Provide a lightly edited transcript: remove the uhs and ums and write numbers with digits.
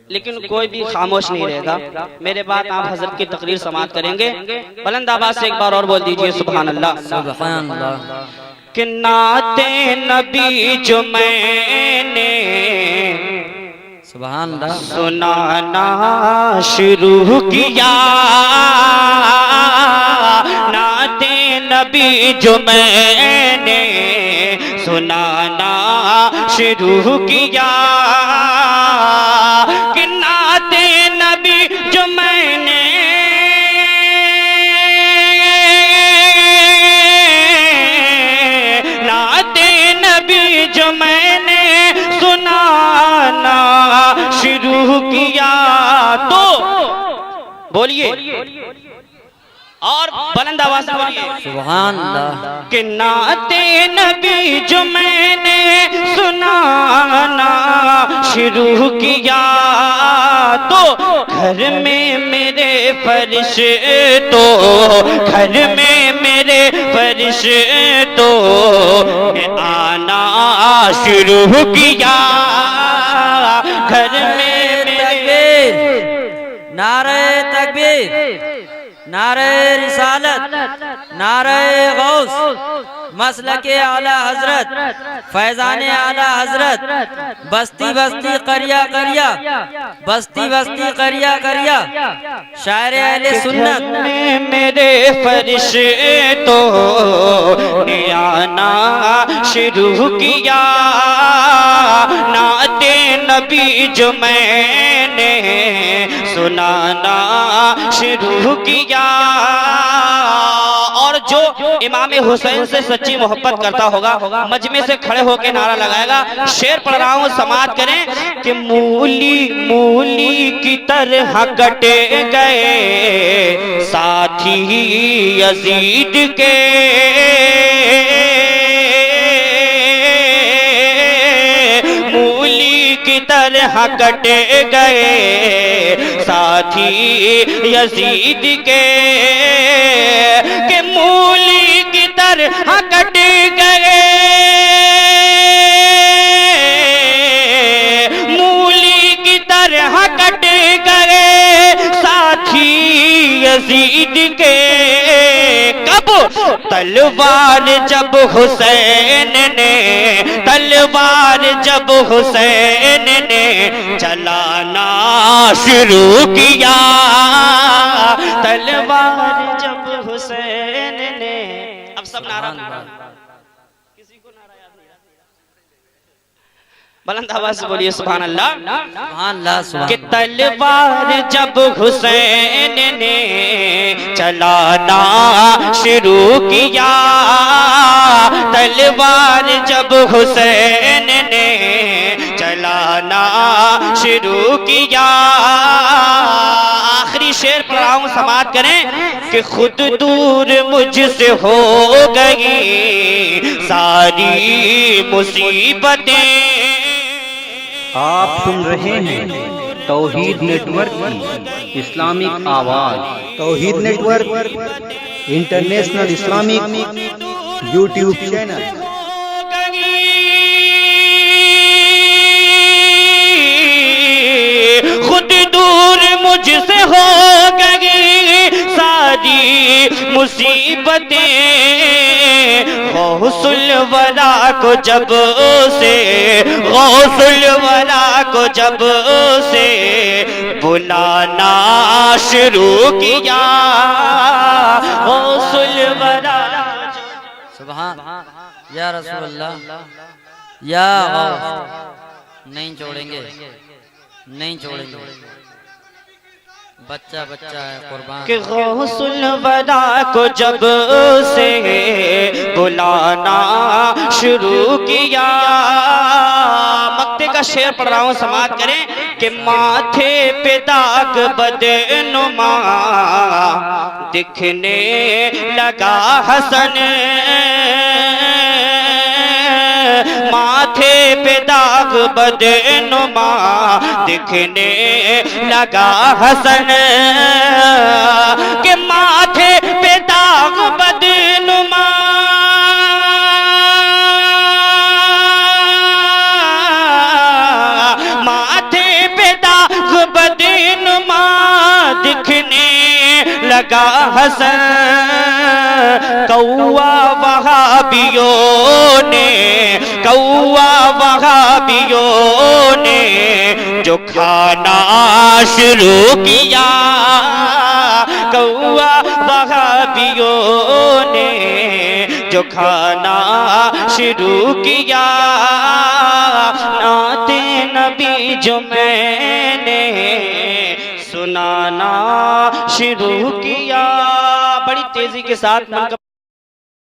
लेकिन कोई भी खामोश नहीं रहेगा। मेरे बाद आप हजरत की तकरीर समाप्त करेंगे। बुलंद आवाज से एक बार और बोल दीजिए सुभान अल्लाह। सुभान अल्लाह। कि नाते नबी जो मैंने सुभान अल्लाह सुनाना शुरू किया, नाते नबी जो मैंने सुनाना शुरू किया, कि नाते नबी जो मैंने नाते नबी जो मैंने सुनाना शुरू किया। तो बोलिए और बुलंद आवाज से बोलिए सुभान अल्लाह। कि नाते नबी जो मैंने सुनाना शुरू किया, तो घर में मेरे फरिश्तो, घर में मेरे फरिश्तो ने आना शुरू किया, घर में मेरे नारे तकबीर, नारे रिसालत, नारे गौस, मसलके आला हजरत, फैजाने आला हजरत, बस्ती बस्ती करिया करिया, बस्ती बस्ती करिया करिया, शायर अहले सुन्नत। में मेरे फरिश्तो ने आना शुरू किया, नाते नबी जो मैंने सुनाना शुरू किया। और जो इमाम हुसैन से सच्ची मोहब्बत करता होगा मजमे से खड़े होकर नारा लगाएगा। शेर पढ़ रहा हूँ, समाप्त करें कि मूली मूली की तरह कटे गए साथी यजीद के, मूली की तरह कटे गए साथी यजीद के, कि मूली की तरह कट गए, मूली की तरह कट गए साथी यजीद के। कब? तलवार जब हुसैन ने, तलवार जब हुसैन ने चलाना शुरू किया, तलवार जब हुसैन ने। अब सब नारा, किसी को नारा याद नहीं? बुलंद आवाज से बोलिए सुभान अल्लाह। सुभान अल्लाह सुभान। कि तलवार जब हुसैन ने चलाना शुरू किया, तलवार जब हुसैन ने चलाना शुरू किया। आखिरी शेर पढ़ रहा हूं, समाप्त करें कि खुद दूर मुझसे हो गई सारी मुसीबतें। आप सुन रहे हैं तौहीद नेटवर्क की इस्लामिक आवाज। Tauheed network international Islamic YouTube channel. खुद दूर मुझसे हो गई सारी मुसीबतें, गौसुल वरा को जब से, गौसुल वरा को जब से बुलाना शुरू किया, गौसुल वरा। सुभान या रसूल अल्लाह, या गौस। नहीं छोड़ेंगे, नहीं छोड़ेंगे, बच्चा बच्चा है कुर्बान। कि गौसुल वरा को जब से बुलाना शुरू किया। मक्ते का शेर पढ़ रहा हूँ, समाप्त करें कि माथे पे दाग बदनुमा दिखने लगा हसन, माथे पे दाग बदनुमा दिखने लगा हसन, के माथे पे दाग बदनुमा माथे पे दाग लगा हसन कौआ वहाबियों ने, कौआ वहाबियों ने जो खाना शुरू किया, कौआ वहाबियों ने जो खाना शुरू किया, नाते नबी जो मैंने सुनाना शुरू किया। बड़ी तेजी के साथ